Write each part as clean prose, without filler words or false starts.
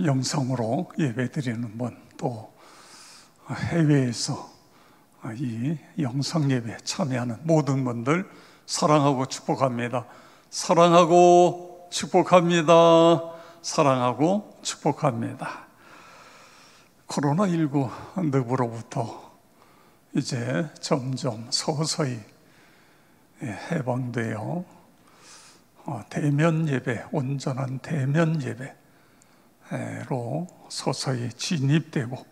영상으로 예배드리는 분, 또 해외에서 이 영상 예배에 참여하는 모든 분들 사랑하고 축복합니다. 사랑하고 축복합니다. 사랑하고 축복합니다. 코로나19 늪으로부터 이제 점점 서서히 해방되어 대면 예배, 온전한 대면 예배로 서서히 진입되고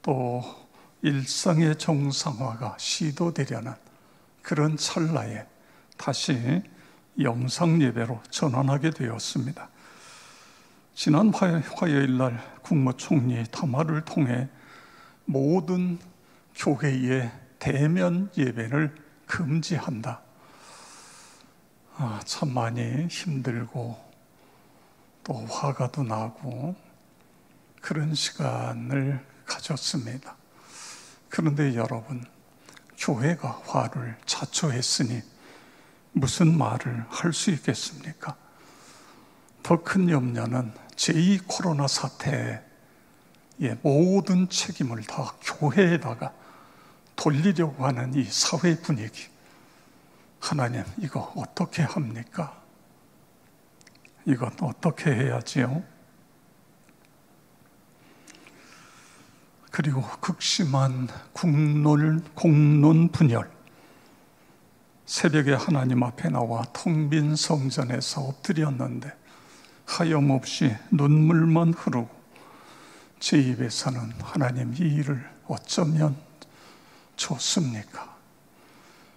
또 일상의 정상화가 시도되려는 그런 찰나에 다시 영상 예배로 전환하게 되었습니다. 지난 화요일 날 국무총리 담화를 통해 모든 교회의 대면 예배를 금지한다. 참 많이 힘들고 또 화가도 나고 그런 시간을 가졌습니다. 그런데 여러분, 교회가 화를 자초했으니 무슨 말을 할 수 있겠습니까? 더 큰 염려는 제2 코로나 사태의 모든 책임을 다 교회에다가 돌리려고 하는 이 사회 분위기. 하나님, 이거 어떻게 합니까? 이건 어떻게 해야지요? 그리고 극심한 공론 분열. 새벽에 하나님 앞에 나와 텅 빈 성전에서 엎드렸는데 하염없이 눈물만 흐르고 제 입에서는 하나님, 이 일을 어쩌면 좋습니까?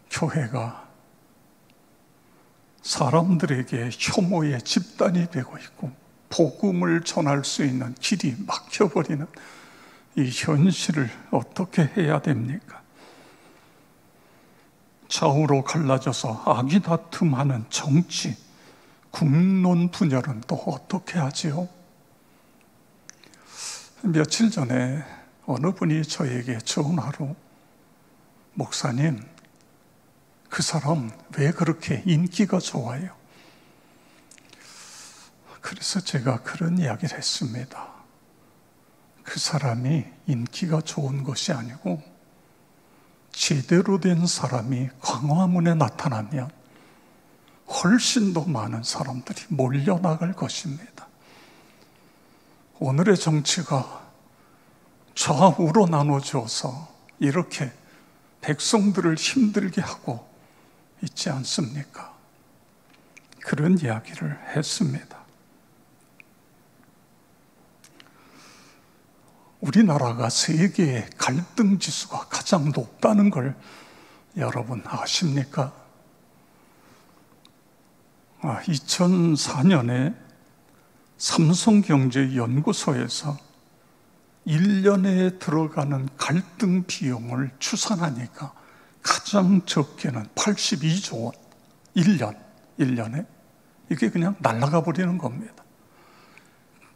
교회가 사람들에게 혐오의 집단이 되고 있고 복음을 전할 수 있는 길이 막혀버리는 이 현실을 어떻게 해야 됩니까? 좌우로 갈라져서 악의 다툼하는 정치, 국론 분열은 또 어떻게 하지요? 며칠 전에 어느 분이 저에게 전화로, 목사님, 그 사람 왜 그렇게 인기가 좋아요? 그래서 제가 그런 이야기를 했습니다. 그 사람이 인기가 좋은 것이 아니고 제대로 된 사람이 광화문에 나타나면 훨씬 더 많은 사람들이 몰려나갈 것입니다. 오늘의 정치가 좌우로 나눠져서 이렇게 백성들을 힘들게 하고 있지 않습니까? 그런 이야기를 했습니다. 우리나라가 세계의 갈등 지수가 가장 높다는 걸 여러분 아십니까? 2004년에 삼성경제연구소에서 1년에 들어가는 갈등 비용을 추산하니까 가장 적게는 82조 원, 1년에 이게 그냥 날아가 버리는 겁니다.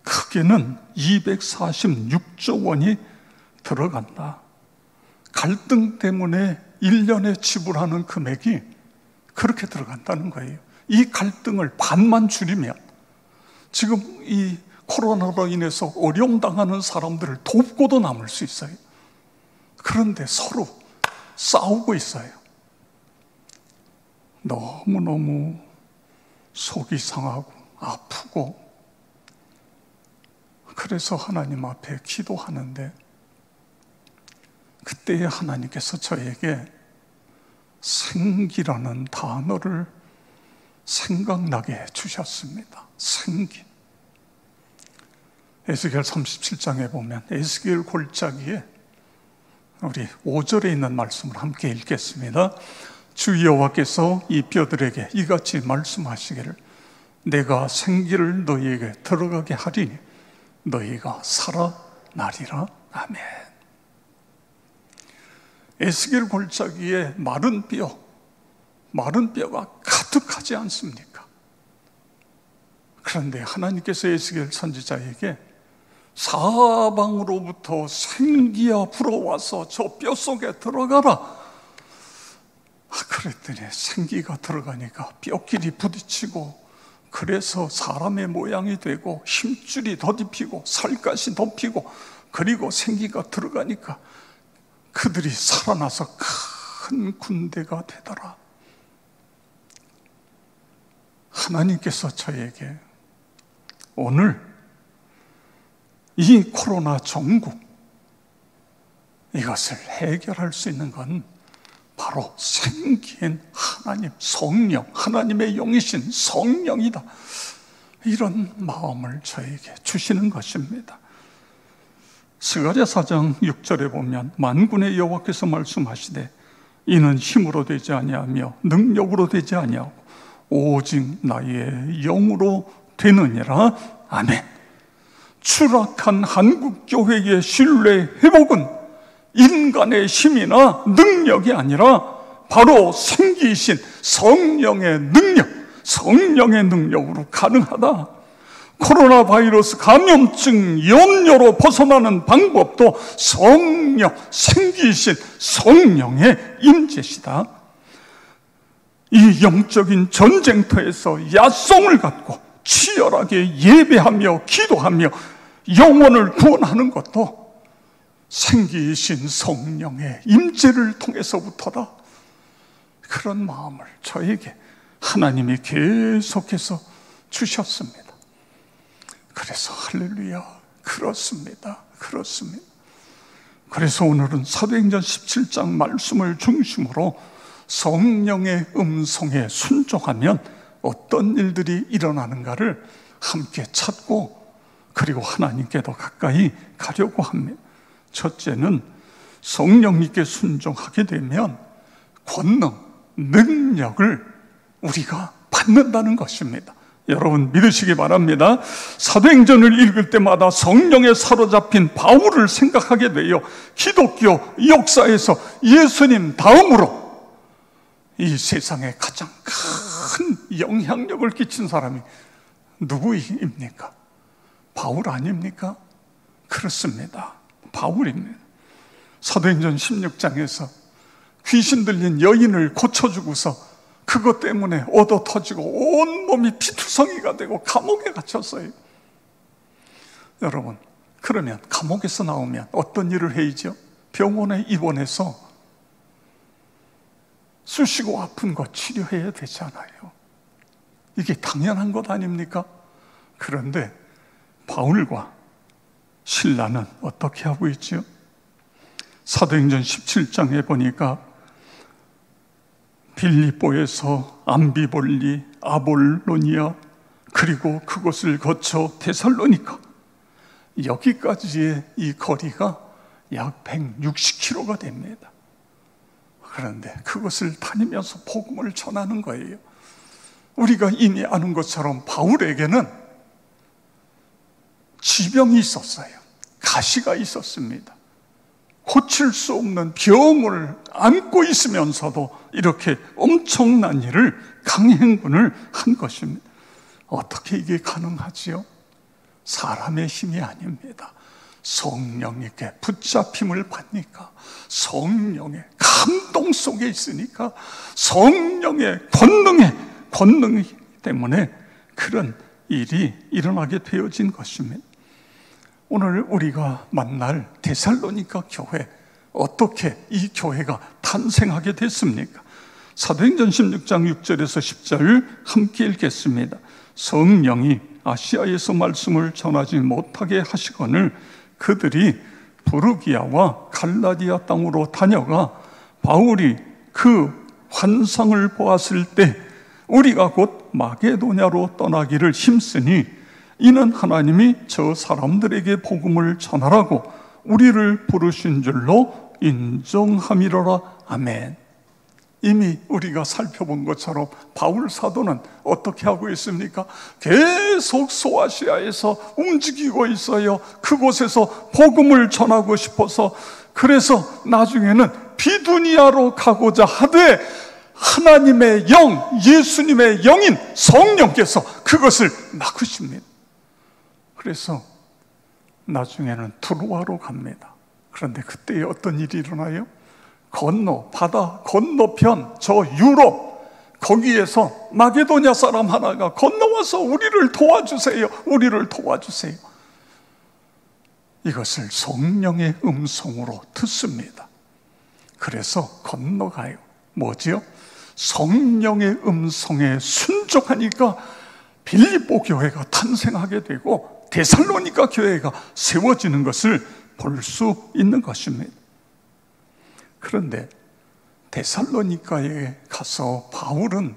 크게는 246조 원이 들어간다. 갈등 때문에 1년에 지불하는 금액이 그렇게 들어간다는 거예요. 이 갈등을 반만 줄이면 지금 이 코로나로 인해서 어려움 당하는 사람들을 돕고도 남을 수 있어요. 그런데 서로 싸우고 있어요. 너무너무 속이 상하고 아프고, 그래서 하나님 앞에 기도하는데 그때에 하나님께서 저에게 생기라는 단어를 생각나게 해주셨습니다. 생기. 에스겔 37장에 보면 에스겔 골짜기에 우리 5절에 있는 말씀을 함께 읽겠습니다. 주 여호와께서 이 뼈들에게 이같이 말씀하시기를, 내가 생기를 너희에게 들어가게 하리니 너희가 살아나리라. 아멘. 에스겔 골짜기에 마른 뼈가 가득하지 않습니까? 그런데 하나님께서 에스겔 선지자에게 사방으로부터 생기야 불어와서 저 뼈속에 들어가라. 그랬더니 생기가 들어가니까 뼈끼리 부딪히고 그래서 사람의 모양이 되고 힘줄이 더딥히고 살갗이 덮이고 그리고 생기가 들어가니까 그들이 살아나서 큰 군대가 되더라. 하나님께서 저에게 오늘 이 코로나 전국 이것을 해결할 수 있는 건 바로 생기인 하나님, 성령, 하나님의 영이신 성령이다. 이런 마음을 저에게 주시는 것입니다. 스가랴 4장 6절에 보면 만군의 여호와께서 말씀하시되 이는 힘으로 되지 아니하며 능력으로 되지 아니하고 오직 나의 영으로 되느니라. 아멘. 추락한 한국교회의 신뢰 회복은 인간의 힘이나 능력이 아니라 바로 생기이신 성령의 능력, 성령의 능력으로 가능하다. 코로나 바이러스 감염증 염려로 벗어나는 방법도 성령, 생기이신 성령의 임재시다. 이 영적인 전쟁터에서 야성을 갖고 치열하게 예배하며 기도하며 영혼을 구원하는 것도 생기이신 성령의 임재를 통해서부터다. 그런 마음을 저에게 하나님이 계속해서 주셨습니다. 그래서 할렐루야, 그렇습니다. 그렇습니다. 그래서 오늘은 사도행전 17장 말씀을 중심으로 성령의 음성에 순종하면 어떤 일들이 일어나는가를 함께 찾고 그리고 하나님께도 가까이 가려고 합니다. 첫째는 성령님께 순종하게 되면 권능, 능력을 우리가 받는다는 것입니다. 여러분 믿으시기 바랍니다. 사도행전을 읽을 때마다 성령에 사로잡힌 바울을 생각하게 되어 기독교 역사에서 예수님 다음으로 이 세상에 가장 큰 영향력을 끼친 사람이 누구입니까? 바울 아닙니까? 그렇습니다. 바울입니다. 사도행전 16장에서 귀신 들린 여인을 고쳐주고서 그것 때문에 얻어 터지고 온몸이 피투성이가 되고 감옥에 갇혔어요. 여러분, 그러면 감옥에서 나오면 어떤 일을 해야죠? 병원에 입원해서 쑤시고 아픈 거 치료해야 되잖아요. 이게 당연한 것 아닙니까? 그런데 바울과 신라는 어떻게 하고 있죠? 사도행전 17장에 보니까 빌립보에서 암비볼리, 아볼로니아 그리고 그곳을 거쳐 데살로니가 여기까지의 이 거리가 약 160km가 됩니다. 그런데 그것을 다니면서 복음을 전하는 거예요. 우리가 이미 아는 것처럼 바울에게는 지병이 있었어요. 가시가 있었습니다. 고칠 수 없는 병을 안고 있으면서도 이렇게 엄청난 일을 강행군을 한 것입니다. 어떻게 이게 가능하지요? 사람의 힘이 아닙니다. 성령님께 붙잡힘을 받으니까, 성령의 감동 속에 있으니까, 성령의 권능이 때문에 그런 일이 일어나게 되어진 것입니다. 오늘 우리가 만날 데살로니가 교회, 어떻게 이 교회가 탄생하게 됐습니까? 사도행전 16장 6절에서 10절 함께 읽겠습니다. 성령이 아시아에서 말씀을 전하지 못하게 하시거늘 그들이 부르기아와 갈라디아 땅으로 다녀가 바울이 그 환상을 보았을 때 우리가 곧 마게도냐로 떠나기를 힘쓰니 이는 하나님이 저 사람들에게 복음을 전하라고 우리를 부르신 줄로 인정함이로라. 아멘. 이미 우리가 살펴본 것처럼 바울 사도는 어떻게 하고 있습니까? 계속 소아시아에서 움직이고 있어요. 그곳에서 복음을 전하고 싶어서. 그래서 나중에는 비두니아로 가고자 하되 하나님의 영, 예수님의 영인 성령께서 그것을 막으십니다. 그래서 나중에는 두로아로 갑니다. 그런데 그때 어떤 일이 일어나요? 바다 건너편 저 유럽 거기에서 마게도냐 사람 하나가 건너와서 우리를 도와주세요, 우리를 도와주세요. 이것을 성령의 음성으로 듣습니다. 그래서 건너가요. 뭐지요? 성령의 음성에 순종하니까 빌립보 교회가 탄생하게 되고 데살로니가 교회가 세워지는 것을 볼 수 있는 것입니다. 그런데 데살로니가에 가서 바울은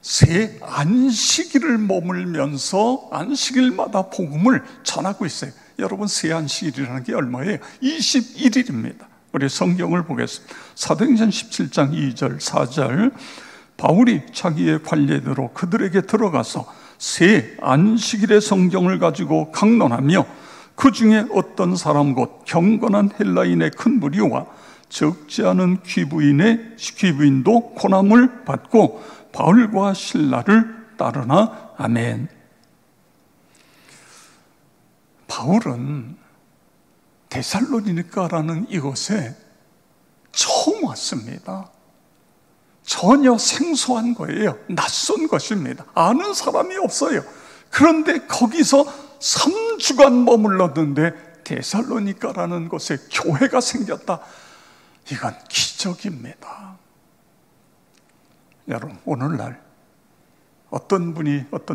새 안식일을 머물면서 안식일마다 복음을 전하고 있어요. 여러분, 새 안식일이라는 게 얼마예요? 21일입니다. 우리 성경을 보겠습니다. 사도행전 17장 2절 4절, 바울이 자기의 관례대로 그들에게 들어가서 새 안식일의 성경을 가지고 강론하며 그 중에 어떤 사람 곧 경건한 헬라인의 큰 무리와 적지 않은 귀부인도 고난을 받고 바울과 실라를 따르나. 아멘. 바울은 데살로니가라는 이곳에 처음 왔습니다. 전혀 생소한 거예요. 낯선 것입니다. 아는 사람이 없어요. 그런데 거기서 3주간 머물렀는데 데살로니가라는 곳에 교회가 생겼다. 이건 기적입니다. 여러분, 오늘날 어떤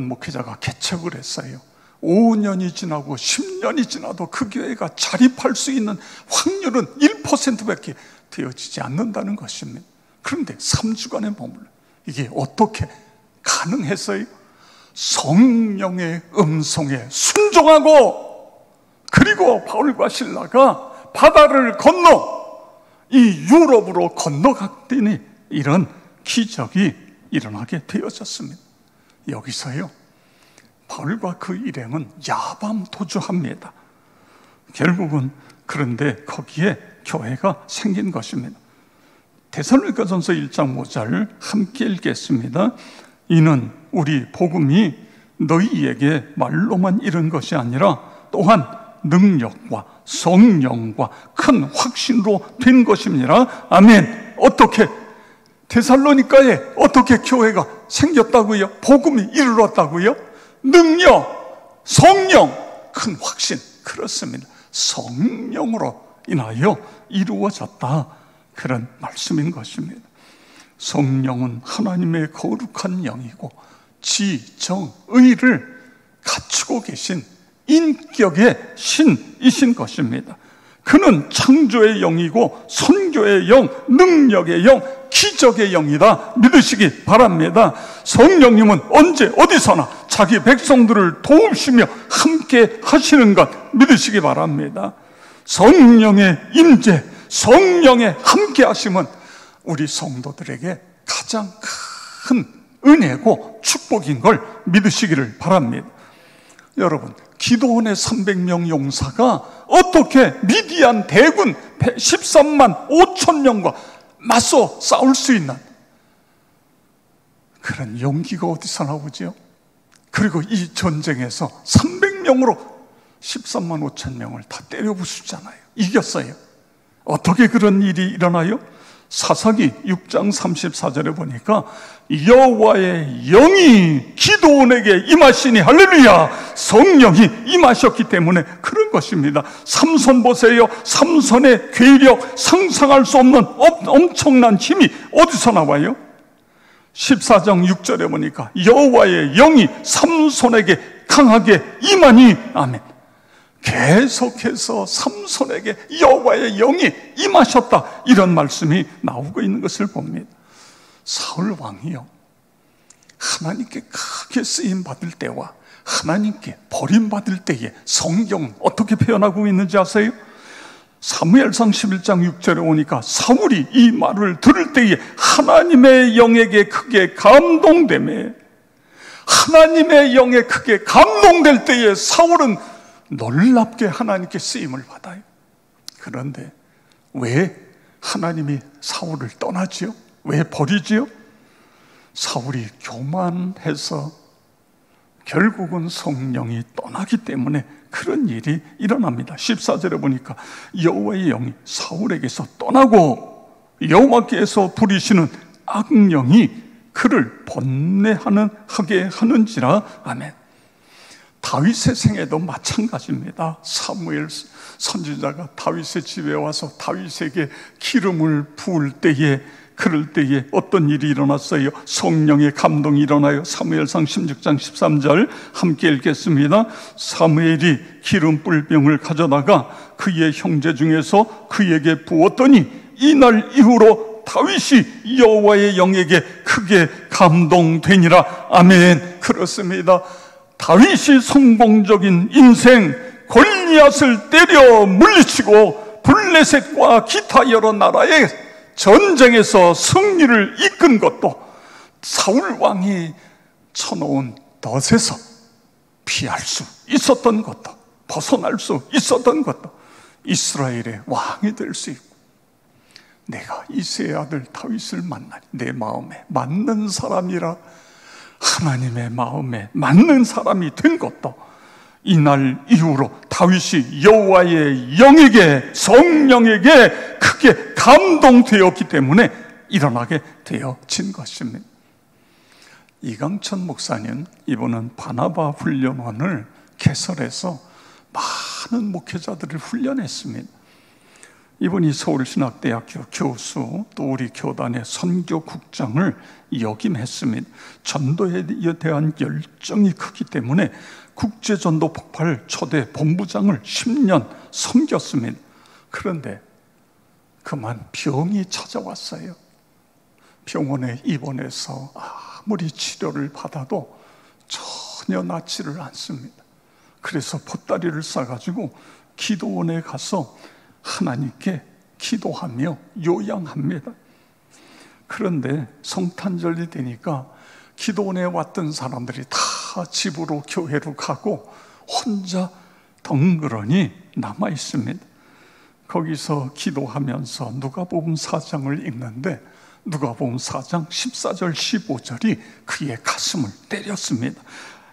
목회자가 개척을 했어요. 5년이 지나고 10년이 지나도 그 교회가 자립할 수 있는 확률은 1%밖에 되어지지 않는다는 것입니다. 그런데 3주간에 머물러. 이게 어떻게 가능했어요? 성령의 음성에 순종하고, 그리고 바울과 실라가 바다를 건너 이 유럽으로 건너갔더니 이런 기적이 일어나게 되어졌습니다. 여기서요, 바울과 그 일행은 야밤도주합니다. 결국은 그런데 거기에 교회가 생긴 것입니다. 데살로니가전서 1장 5절 함께 읽겠습니다. 이는 우리 복음이 너희에게 말로만 이른 것이 아니라 또한 능력과 성령과 큰 확신으로 된 것입니다. 아멘. 어떻게 데살로니가에 어떻게 교회가 생겼다고요? 복음이 이르렀다고요? 능력, 성령, 큰 확신. 그렇습니다. 성령으로 인하여 이루어졌다, 그런 말씀인 것입니다. 성령은 하나님의 거룩한 영이고 지정의를 갖추고 계신 인격의 신이신 것입니다. 그는 창조의 영이고 선교의 영, 능력의 영, 기적의 영이다 믿으시기 바랍니다. 성령님은 언제 어디서나 자기 백성들을 도우시며 함께 하시는 것 믿으시기 바랍니다. 성령의 임재, 성령의 함께 하심은 우리 성도들에게 가장 큰 은혜고 축복인 걸 믿으시기를 바랍니다. 여러분, 기도원의 300명 용사가 어떻게 미디안 대군 13만 5천 명과 맞서 싸울 수 있는 그런 용기가 어디서 나오죠? 그리고 이 전쟁에서 300명으로 13만 5천 명을 다 때려 부수잖아요. 이겼어요. 어떻게 그런 일이 일어나요? 사사기 6장 34절에 보니까 여호와의 영이 기드온에게 임하시니, 할렐루야, 성령이 임하셨기 때문에 그런 것입니다. 삼손 보세요. 삼손의 괴력, 상상할 수 없는 엄청난 힘이 어디서 나와요? 14장 6절에 보니까 여호와의 영이 삼손에게 강하게 임하니. 아멘. 계속해서 삼손에게 여호와의 영이 임하셨다, 이런 말씀이 나오고 있는 것을 봅니다. 사울 왕이요, 하나님께 크게 쓰임 받을 때와 하나님께 버림받을 때에 성경은 어떻게 표현하고 있는지 아세요? 사무엘상 11장 6절에 오니까 사울이 이 말을 들을 때에 하나님의 영에게 크게 감동되매, 하나님의 영에 크게 감동될 때에 사울은 놀랍게 하나님께 쓰임을 받아요. 그런데 왜 하나님이 사울을 떠나지요? 왜 버리지요? 사울이 교만해서 결국은 성령이 떠나기 때문에 그런 일이 일어납니다. 14절에 보니까 여호와의 영이 사울에게서 떠나고 여호와께서 부리시는 악령이 그를 번뇌하게 하는지라. 아멘. 다윗의 생애도 마찬가지입니다. 사무엘 선지자가 다윗의 집에 와서 다윗에게 기름을 부을 때에, 그럴 때에 어떤 일이 일어났어요? 성령의 감동이 일어나요. 사무엘상 16장 13절 함께 읽겠습니다. 사무엘이 기름 뿔병을 가져다가 그의 형제 중에서 그에게 부었더니 이날 이후로 다윗이 여호와의 영에게 크게 감동되니라. 아멘. 그렇습니다. 다윗이 성공적인 인생, 골리앗을 때려 물리치고 블레셋과 기타 여러 나라의 전쟁에서 승리를 이끈 것도, 사울 왕이 쳐놓은 덫에서 피할 수 있었던 것도, 벗어날 수 있었던 것도, 이스라엘의 왕이 될 수 있고, 내가 이새의 아들 다윗을 만나니 내 마음에 맞는 사람이라, 하나님의 마음에 맞는 사람이 된 것도 이날 이후로 다윗이 여호와의 영에게, 성령에게 크게 감동되었기 때문에 일어나게 되어진 것입니다. 이강천 목사님, 이분은 바나바 훈련원을 개설해서 많은 목회자들을 훈련했습니다. 이분이 서울신학대학교 교수, 또 우리 교단의 선교국장을 역임했습니다. 전도에 대한 열정이 크기 때문에 국제전도 폭발 초대 본부장을 10년 섬겼습니다. 그런데 그만 병이 찾아왔어요. 병원에 입원해서 아무리 치료를 받아도 전혀 낫지를 않습니다. 그래서 보따리를 싸가지고 기도원에 가서 하나님께 기도하며 요양합니다. 그런데 성탄절이 되니까 기도원에 왔던 사람들이 다 집으로, 교회로 가고 혼자 덩그러니 남아 있습니다. 거기서 기도하면서 누가복음 4장을 읽는데 누가복음 4장 14절 15절이 그의 가슴을 때렸습니다.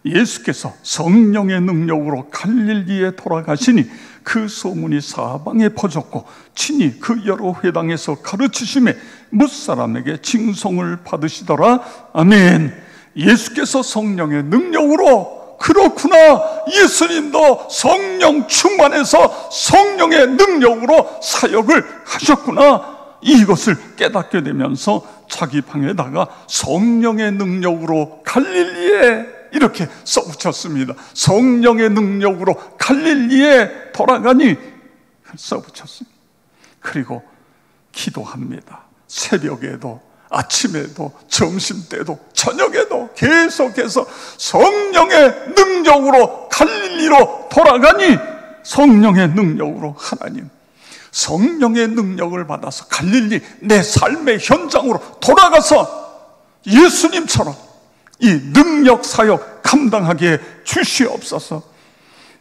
예수께서 성령의 능력으로 갈릴리에 돌아가시니 그 소문이 사방에 퍼졌고 친히 그 여러 회당에서 가르치심에 뭇사람에게 칭송을 받으시더라. 아멘. 예수께서 성령의 능력으로, 그렇구나, 예수님도 성령 충만해서 성령의 능력으로 사역을 하셨구나, 이것을 깨닫게 되면서 자기 방에다가 성령의 능력으로 갈릴리에 이렇게 써붙였습니다. 성령의 능력으로 갈릴리에 돌아가니 써붙였습니다. 그리고 기도합니다. 새벽에도, 아침에도, 점심때도, 저녁에도 계속해서 성령의 능력으로 갈릴리로 돌아가니, 성령의 능력으로 하나님, 성령의 능력을 받아서 갈릴리, 내 삶의 현장으로 돌아가서 예수님처럼 이 능력 사역 감당하게 주시옵소서.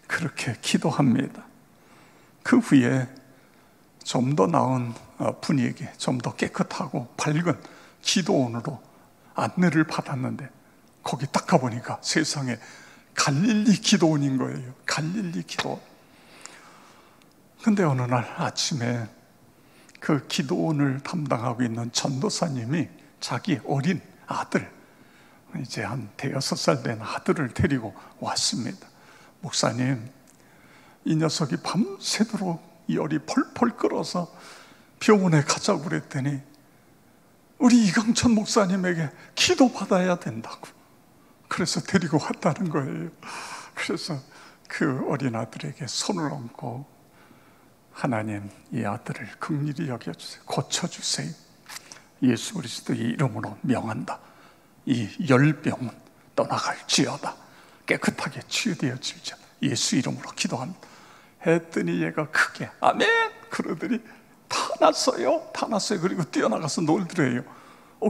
그렇게 기도합니다. 그 후에 좀 더 나은 분위기, 좀 더 깨끗하고 밝은 기도원으로 안내를 받았는데 거기 딱 가보니까 세상에 갈릴리 기도원인 거예요. 갈릴리 기도원. 근데 어느 날 아침에 그 기도원을 담당하고 있는 전도사님이 자기 어린 아들, 이제 한 5살 된 아들을 데리고 왔습니다. 목사님, 이 녀석이 밤새도록 열이 펄펄 끓어서 병원에 가자고 그랬더니 우리 이강천 목사님에게 기도받아야 된다고, 그래서 데리고 왔다는 거예요. 그래서 그 어린 아들에게 손을 얹고, 하나님, 이 아들을 긍휼히 여겨주세요. 고쳐주세요. 예수 그리스도의 이름으로 명한다. 이 열병은 떠나갈지어다. 깨끗하게 치유되어질지어다. 예수 이름으로 기도합니다. 했더니 얘가 크게 아멘 그러더니 다 났어요. 다 났어요. 그리고 뛰어나가서 놀더래요.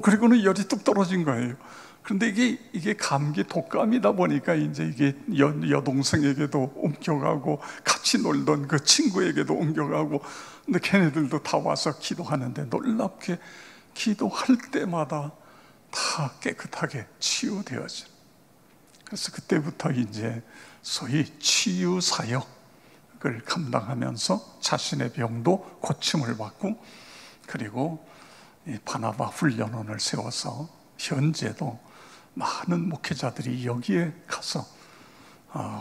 그리고는 열이 뚝 떨어진 거예요. 그런데 이게 감기 독감이다 보니까 이제 이게 여동생에게도 옮겨가고 같이 놀던 그 친구에게도 옮겨가고, 근데 걔네들도 다 와서 기도하는데 놀랍게 기도할 때마다 다 깨끗하게 치유되어져. 그래서 그때부터 이제 소위 치유 사역을 감당하면서 자신의 병도 고침을 받고, 그리고 이 바나바 훈련원을 세워서 현재도 많은 목회자들이 여기에 가서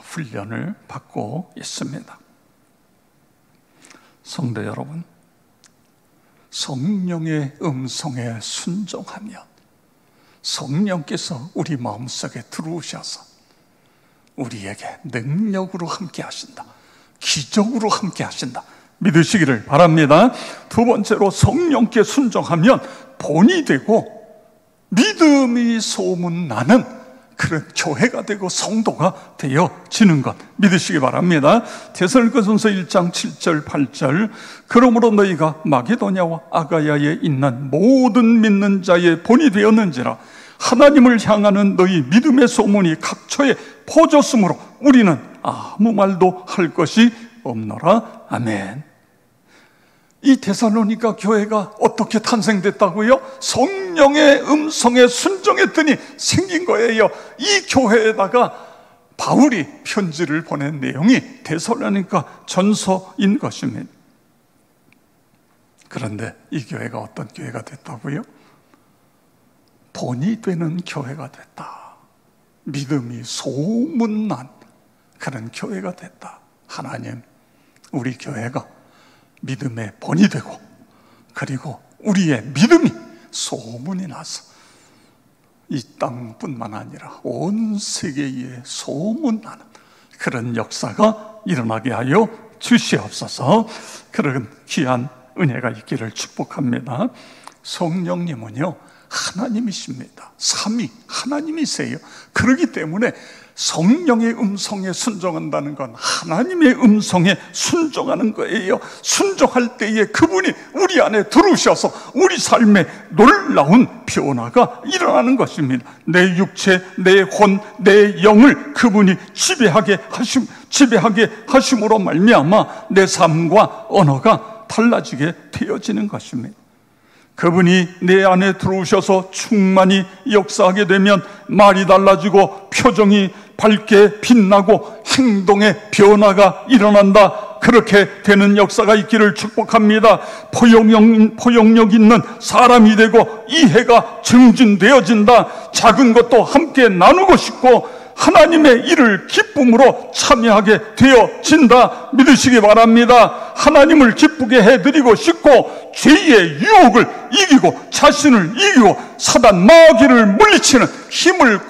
훈련을 받고 있습니다. 성도 여러분, 성령의 음성에 순종하면 성령께서 우리 마음속에 들어오셔서 우리에게 능력으로 함께 하신다, 기적으로 함께 하신다, 믿으시기를 바랍니다. 두 번째로, 성령께 순종하면 본이 되고 믿음이 소문나는 그런 교회가 되고 성도가 되어지는 것, 믿으시기 바랍니다. 데살로니가전서 1장 7절 8절, 그러므로 너희가 마게도냐와 아가야에 있는 모든 믿는 자의 본이 되었는지라. 하나님을 향하는 너희 믿음의 소문이 각처에 퍼졌으므로 우리는 아무 말도 할 것이 없노라. 아멘. 이 데살로니가 교회가 어떻게 탄생됐다고요? 성령의 음성에 순종했더니 생긴 거예요. 이 교회에다가 바울이 편지를 보낸 내용이 데살로니가 전서인 것입니다. 그런데 이 교회가 어떤 교회가 됐다고요? 본이 되는 교회가 됐다. 믿음이 소문난 그런 교회가 됐다. 하나님, 우리 교회가 믿음의 본이 되고, 그리고 우리의 믿음이 소문이 나서 이 땅뿐만 아니라 온 세계에 소문나는 그런 역사가 일어나게 하여 주시옵소서. 그런 귀한 은혜가 있기를 축복합니다. 성령님은요, 하나님이십니다. 삼위 하나님이세요. 그렇기 때문에 성령의 음성에 순종한다는 건 하나님의 음성에 순종하는 거예요. 순종할 때에 그분이 우리 안에 들어오셔서 우리 삶에 놀라운 변화가 일어나는 것입니다. 내 육체, 내 혼, 내 영을 그분이 지배하게 하심으로 말미암아 내 삶과 언어가 달라지게 되어지는 것입니다. 그분이 내 안에 들어오셔서 충만히 역사하게 되면 말이 달라지고 표정이 밝게 빛나고 행동의 변화가 일어난다. 그렇게 되는 역사가 있기를 축복합니다. 포용력 있는 사람이 되고 이해가 증진되어진다. 작은 것도 함께 나누고 싶고 하나님의 일을 기쁨으로 참여하게 되어진다. 믿으시기 바랍니다. 하나님을 기쁘게 해드리고 싶고 죄의 유혹을 이기고 자신을 이기고 사단 마귀를 물리치는 힘을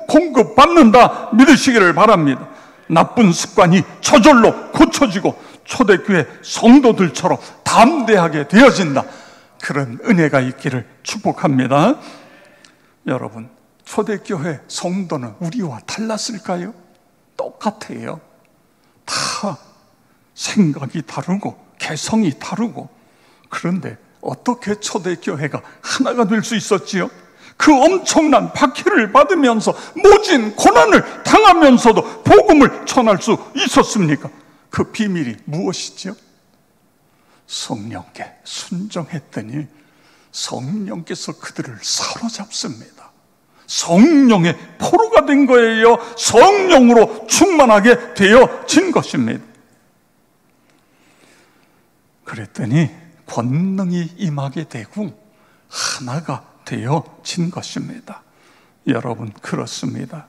공급받는다. 믿으시기를 바랍니다. 나쁜 습관이 저절로 고쳐지고 초대교회 성도들처럼 담대하게 되어진다. 그런 은혜가 있기를 축복합니다. 여러분, 초대교회 성도는 우리와 달랐을까요? 똑같아요. 다 생각이 다르고 개성이 다르고. 그런데 어떻게 초대교회가 하나가 될 수 있었지요? 그 엄청난 박해를 받으면서 모진 고난을 당하면서도 복음을 전할 수 있었습니까? 그 비밀이 무엇이지요? 성령께 순종했더니 성령께서 그들을 사로잡습니다. 성령의 포로가 된 거예요. 성령으로 충만하게 되어진 것입니다. 그랬더니 권능이 임하게 되고 하나가 되어진 것입니다. 여러분, 그렇습니다.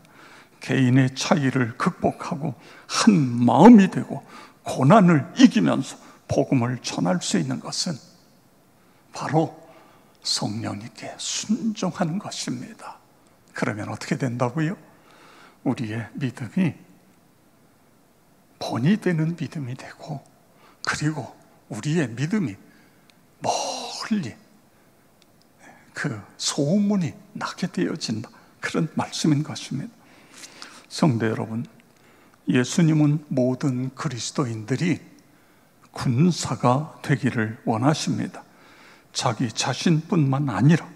개인의 차이를 극복하고 한 마음이 되고 고난을 이기면서 복음을 전할 수 있는 것은 바로 성령님께 순종하는 것입니다. 그러면 어떻게 된다고요? 우리의 믿음이 본이 되는 믿음이 되고, 그리고 우리의 믿음이 멀리 그 소문이 나게 되어진다. 그런 말씀인 것입니다. 성도 여러분, 예수님은 모든 그리스도인들이 군사가 되기를 원하십니다. 자기 자신뿐만 아니라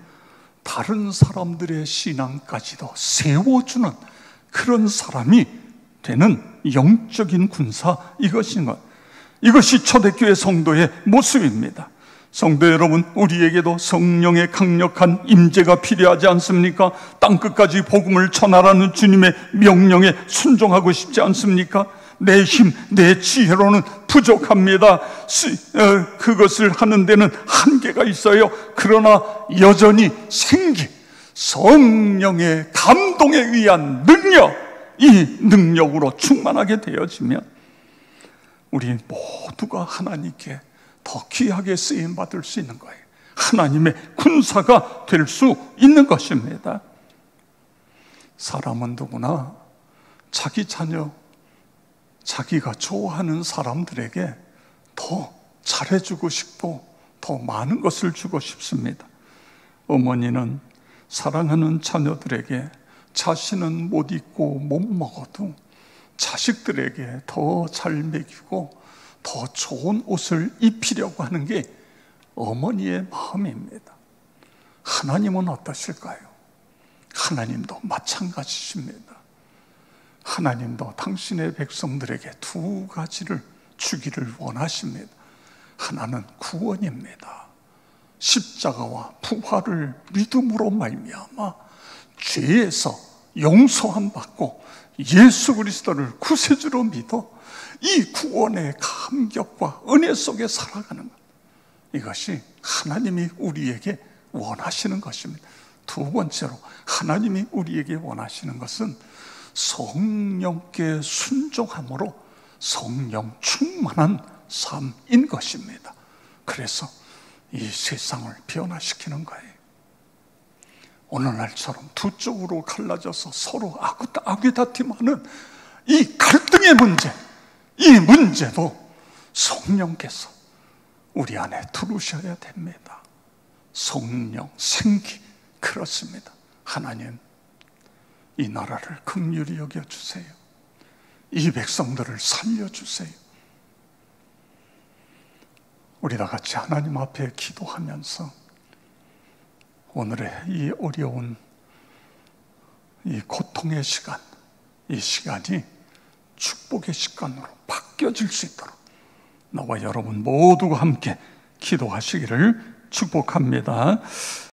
다른 사람들의 신앙까지도 세워주는 그런 사람이 되는 영적인 군사, 이것이 초대교회 성도의 모습입니다. 성도 여러분, 우리에게도 성령의 강력한 임재가 필요하지 않습니까? 땅끝까지 복음을 전하라는 주님의 명령에 순종하고 싶지 않습니까? 내 힘, 내 지혜로는 부족합니다. 그것을 하는 데는 한계가 있어요. 그러나 여전히 성령의 감동에 의한 능력, 이 능력으로 충만하게 되어지면 우리 모두가 하나님께 더 귀하게 쓰임받을 수 있는 거예요. 하나님의 군사가 될 수 있는 것입니다. 사람은 누구나 자기 자녀, 자기가 좋아하는 사람들에게 더 잘해주고 싶고 더 많은 것을 주고 싶습니다. 어머니는 사랑하는 자녀들에게 자신은 못 입고 못 먹어도 자식들에게 더 잘 먹이고 더 좋은 옷을 입히려고 하는 게 어머니의 마음입니다. 하나님은 어떠실까요? 하나님도 마찬가지십니다. 하나님도 당신의 백성들에게 두 가지를 주기를 원하십니다. 하나는 구원입니다. 십자가와 부활을 믿음으로 말미암아 죄에서 용서함 받고 예수 그리스도를 구세주로 믿어 이 구원의 감격과 은혜 속에 살아가는 것, 이것이 하나님이 우리에게 원하시는 것입니다. 두 번째로 하나님이 우리에게 원하시는 것은 성령께 순종함으로 성령 충만한 삶인 것입니다. 그래서 이 세상을 변화시키는 거예요. 오늘날처럼 두 쪽으로 갈라져서 서로 아귀다툼하는 이 갈등의 문제, 이 문제도 성령께서 우리 안에 들어오셔야 됩니다. 성령, 생기, 그렇습니다. 하나님, 이 나라를 긍휼히 여겨주세요. 이 백성들을 살려주세요. 우리 다 같이 하나님 앞에 기도하면서 오늘의 이 어려운 이 고통의 시간, 이 시간이 축복의 시간으로 바뀌어질 수 있도록 나와 여러분 모두가 함께 기도하시기를 축복합니다.